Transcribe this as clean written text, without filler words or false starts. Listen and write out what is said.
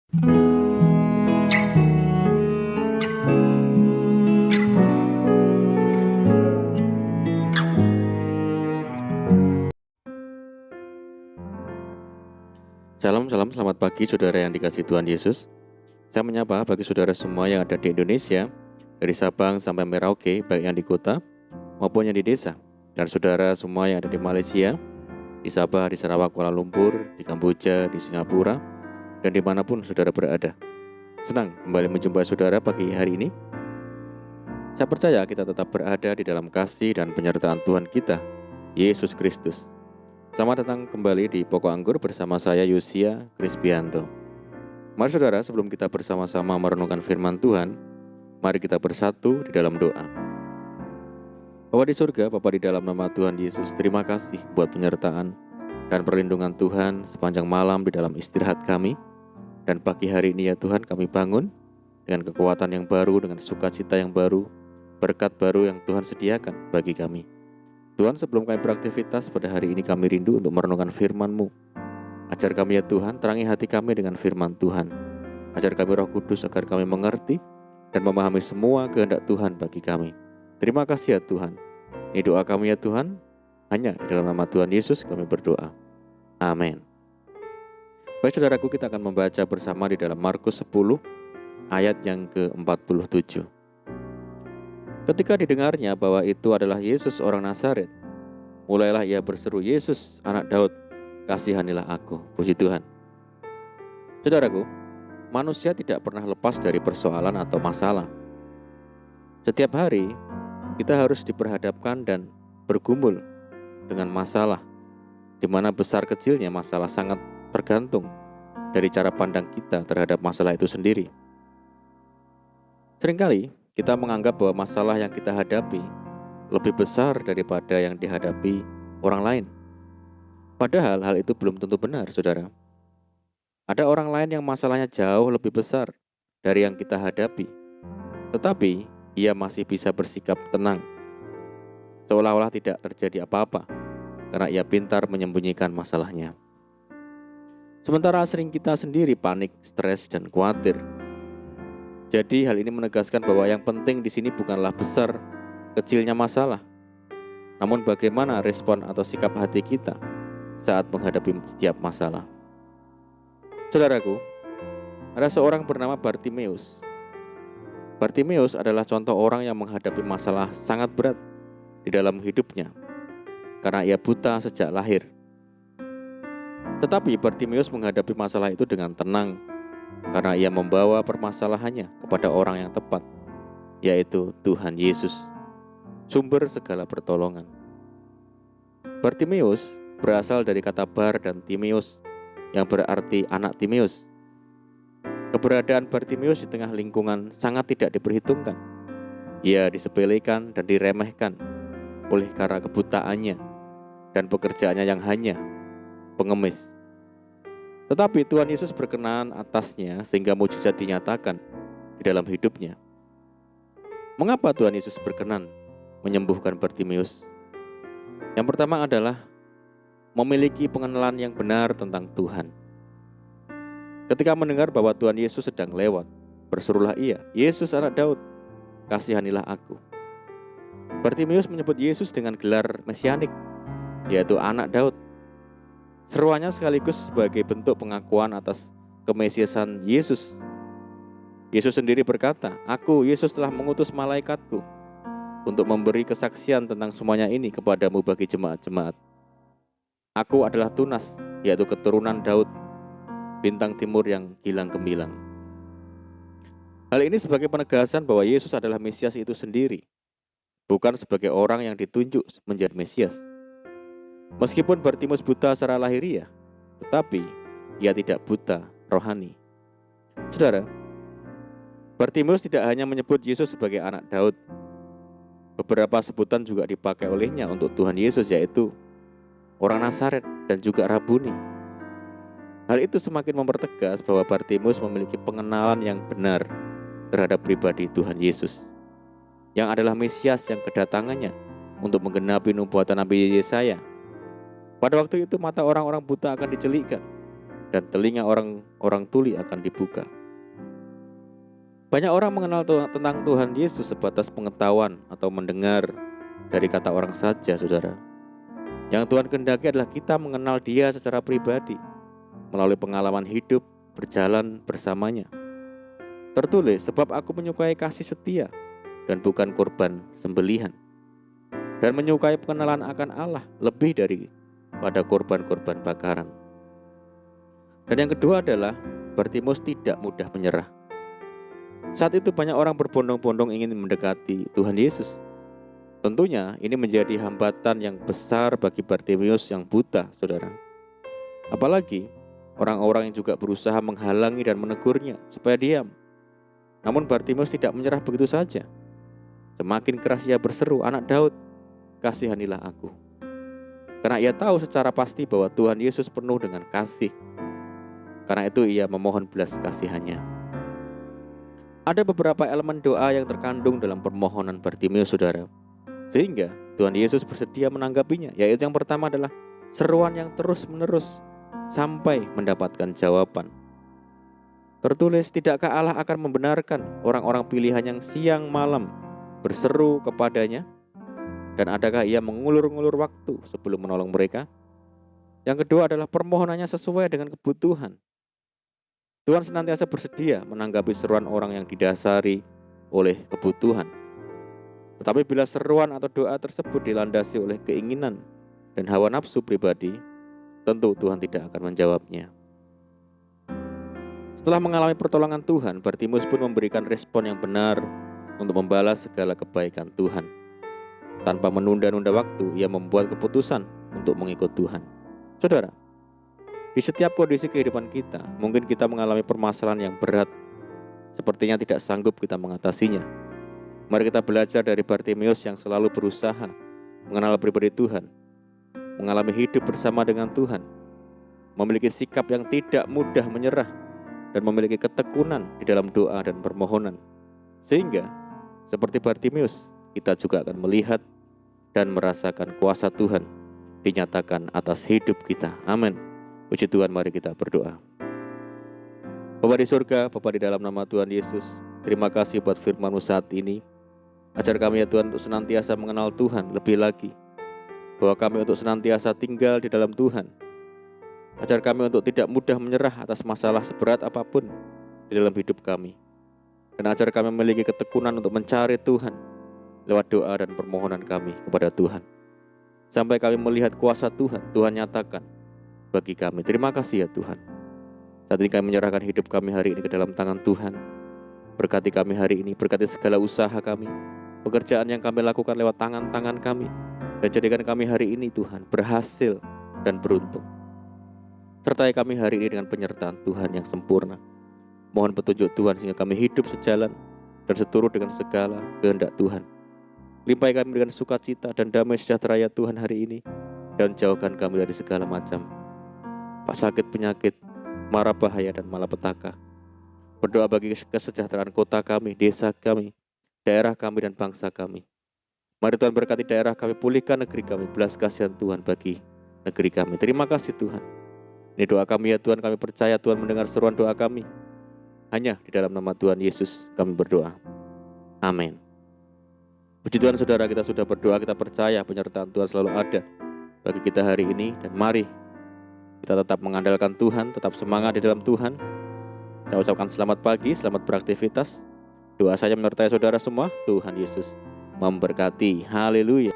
Salam, salam, selamat pagi saudara yang dikasihi Tuhan Yesus. Saya menyapa bagi saudara semua yang ada di Indonesia, dari Sabang sampai Merauke, baik yang di kota maupun yang di desa. Dan saudara semua yang ada di Malaysia, di Sabah, di Sarawak, Kuala Lumpur, di Kamboja, di Singapura, dan dimanapun saudara berada. Senang kembali menjumpai saudara pagi hari ini. Saya percaya kita tetap berada di dalam kasih dan penyertaan Tuhan kita, Yesus Kristus. Selamat datang kembali di Pokok Anggur bersama saya Yosia Krispianto. Mari saudara, sebelum kita bersama-sama merenungkan firman Tuhan, mari kita bersatu di dalam doa. Bapa di surga, Bapa di dalam nama Tuhan Yesus, terima kasih buat penyertaan dan perlindungan Tuhan sepanjang malam di dalam istirahat kami. Dan pagi hari ini ya Tuhan, kami bangun dengan kekuatan yang baru, dengan sukacita yang baru, berkat baru yang Tuhan sediakan bagi kami. Tuhan, sebelum kami beraktivitas pada hari ini, kami rindu untuk merenungkan firman-Mu. Ajar kami ya Tuhan, terangi hati kami dengan firman Tuhan. Ajar kami Roh Kudus agar kami mengerti dan memahami semua kehendak Tuhan bagi kami. Terima kasih ya Tuhan. Ini doa kami ya Tuhan. Hanya di dalam nama Tuhan Yesus kami berdoa. Amin. Baik saudaraku, kita akan membaca bersama di dalam Markus 10 ayat yang ke-47. Ketika didengarnya bahwa itu adalah Yesus orang Nazaret, mulailah ia berseru, "Yesus, anak Daud, kasihanilah aku." Puji Tuhan. Saudaraku, manusia tidak pernah lepas dari persoalan atau masalah. Setiap hari, kita harus diperhadapkan dan bergumul dengan masalah, di mana besar kecilnya masalah sangat tergantung dari cara pandang kita terhadap masalah itu sendiri. Seringkali kita menganggap bahwa masalah yang kita hadapi lebih besar daripada yang dihadapi orang lain. Padahal hal itu belum tentu benar, saudara. Ada orang lain yang masalahnya jauh lebih besar dari yang kita hadapi, tetapi ia masih bisa bersikap tenang, seolah-olah tidak terjadi apa-apa, karena ia pintar menyembunyikan masalahnya. Sementara sering kita sendiri panik, stres, dan khawatir. Jadi hal ini menegaskan bahwa yang penting di sini bukanlah besar kecilnya masalah, namun bagaimana respon atau sikap hati kita saat menghadapi setiap masalah. Saudaraku, ada seorang bernama Bartimeus. Bartimeus adalah contoh orang yang menghadapi masalah sangat berat di dalam hidupnya, karena ia buta sejak lahir. Tetapi Bartimeus menghadapi masalah itu dengan tenang, karena ia membawa permasalahannya kepada orang yang tepat, yaitu Tuhan Yesus, sumber segala pertolongan. Bartimeus berasal dari kata Bar dan Timeus, yang berarti anak Timeus. Keberadaan Bartimeus di tengah lingkungan sangat tidak diperhitungkan. Ia disepelekan dan diremehkan oleh karena kebutaannya dan pekerjaannya yang hanya pengemis. Tetapi Tuhan Yesus berkenan atasnya sehingga mujizat dinyatakan di dalam hidupnya. Mengapa Tuhan Yesus berkenan menyembuhkan Bartimeus? Yang pertama adalah memiliki pengenalan yang benar tentang Tuhan. Ketika mendengar bahwa Tuhan Yesus sedang lewat, berserulah ia, "Yesus anak Daud, kasihanilah aku." Bartimeus menyebut Yesus dengan gelar mesianik, yaitu anak Daud. Seruannya sekaligus sebagai bentuk pengakuan atas kemesiasan Yesus. Yesus sendiri berkata, "Aku, Yesus, telah mengutus malaikatku untuk memberi kesaksian tentang semuanya ini kepadamu bagi jemaat-jemaat. Aku adalah tunas, yaitu keturunan Daud, bintang timur yang gilang gemilang." Hal ini sebagai penegasan bahwa Yesus adalah Mesias itu sendiri, bukan sebagai orang yang ditunjuk menjadi Mesias. Meskipun Bartimeus buta secara lahiriah, tetapi ia tidak buta rohani. Saudara, Bartimeus tidak hanya menyebut Yesus sebagai anak Daud. Beberapa sebutan juga dipakai olehnya untuk Tuhan Yesus, yaitu orang Nazaret dan juga Rabuni. Hal itu semakin mempertegas bahwa Bartimeus memiliki pengenalan yang benar terhadap pribadi Tuhan Yesus, yang adalah Mesias yang kedatangannya untuk menggenapi nubuatan Nabi Yesaya. Pada waktu itu mata orang-orang buta akan dicelikkan, dan telinga orang tuli akan dibuka. Banyak orang mengenal tentang Tuhan Yesus sebatas pengetahuan atau mendengar dari kata orang saja, saudara. Yang Tuhan kehendaki adalah kita mengenal Dia secara pribadi, melalui pengalaman hidup, berjalan bersamanya. Tertulis, sebab aku menyukai kasih setia dan bukan korban sembelihan, dan menyukai pengenalan akan Allah lebih daripada korban-korban bakaran. Dan yang kedua adalah Bartimeus tidak mudah menyerah. Saat itu banyak orang berbondong-bondong ingin mendekati Tuhan Yesus. Tentunya ini menjadi hambatan yang besar bagi Bartimeus yang buta, saudara. Apalagi orang-orang yang juga berusaha menghalangi dan menegurnya supaya diam. Namun Bartimeus tidak menyerah begitu saja. Semakin keras ia berseru, "Anak Daud, kasihanilah aku." Karena ia tahu secara pasti bahwa Tuhan Yesus penuh dengan kasih. Karena itu ia memohon belas kasihannya. Ada beberapa elemen doa yang terkandung dalam permohonan Bartimeus, saudara, sehingga Tuhan Yesus bersedia menanggapinya. Yaitu yang pertama adalah seruan yang terus-menerus sampai mendapatkan jawaban. Tertulis, tidakkah Allah akan membenarkan orang-orang pilihan yang siang malam berseru kepadanya? Dan adakah ia mengulur-ngulur waktu sebelum menolong mereka? Yang kedua adalah permohonannya sesuai dengan kebutuhan. Tuhan senantiasa bersedia menanggapi seruan orang yang didasari oleh kebutuhan. Tetapi bila seruan atau doa tersebut dilandasi oleh keinginan dan hawa nafsu pribadi, tentu Tuhan tidak akan menjawabnya. Setelah mengalami pertolongan Tuhan, Bartimeus pun memberikan respon yang benar untuk membalas segala kebaikan Tuhan. Tanpa menunda-nunda waktu, ia membuat keputusan untuk mengikut Tuhan. Saudara, di setiap kondisi kehidupan kita, mungkin kita mengalami permasalahan yang berat, sepertinya tidak sanggup kita mengatasinya. Mari kita belajar dari Bartimeus yang selalu berusaha mengenal pribadi Tuhan, mengalami hidup bersama dengan Tuhan, memiliki sikap yang tidak mudah menyerah, dan memiliki ketekunan di dalam doa dan permohonan. Sehingga, seperti Bartimeus, kita juga akan melihat dan merasakan kuasa Tuhan dinyatakan atas hidup kita. Amin. Puji Tuhan, mari kita berdoa. Bapa di surga, Bapa di dalam nama Tuhan Yesus, terima kasih buat firman-Mu saat ini. Ajar kami ya Tuhan untuk senantiasa mengenal Tuhan lebih lagi, bahwa kami untuk senantiasa tinggal di dalam Tuhan. Ajar kami untuk tidak mudah menyerah atas masalah seberat apapun di dalam hidup kami. Dan ajar kami memiliki ketekunan untuk mencari Tuhan lewat doa dan permohonan kami kepada Tuhan. Sampai kami melihat kuasa Tuhan, Tuhan nyatakan bagi kami. Terima kasih ya Tuhan. Saat ini kami menyerahkan hidup kami hari ini ke dalam tangan Tuhan. Berkati kami hari ini, berkati segala usaha kami, pekerjaan yang kami lakukan lewat tangan-tangan kami, dan jadikan kami hari ini Tuhan berhasil dan beruntung. Sertai kami hari ini dengan penyertaan Tuhan yang sempurna. Mohon petunjuk Tuhan sehingga kami hidup sejalan dan seturut dengan segala kehendak Tuhan. Limpahi kami dengan sukacita dan damai sejahtera ya Tuhan hari ini, dan jauhkan kami dari segala macam sakit, penyakit, mara bahaya, dan malapetaka. Berdoa bagi kesejahteraan kota kami, desa kami, daerah kami, dan bangsa kami. Mari Tuhan berkati daerah kami, pulihkan negeri kami, belas kasihan Tuhan bagi negeri kami. Terima kasih Tuhan. Ini doa kami ya Tuhan, kami percaya Tuhan mendengar seruan doa kami. Hanya di dalam nama Tuhan Yesus kami berdoa. Amin. Puji Tuhan saudara, kita sudah berdoa, kita percaya penyertaan Tuhan selalu ada bagi kita hari ini. Dan mari kita tetap mengandalkan Tuhan, tetap semangat di dalam Tuhan. Saya ucapkan selamat pagi, selamat beraktivitas. Doa saya menyertai saudara semua. Tuhan Yesus memberkati. Haleluya.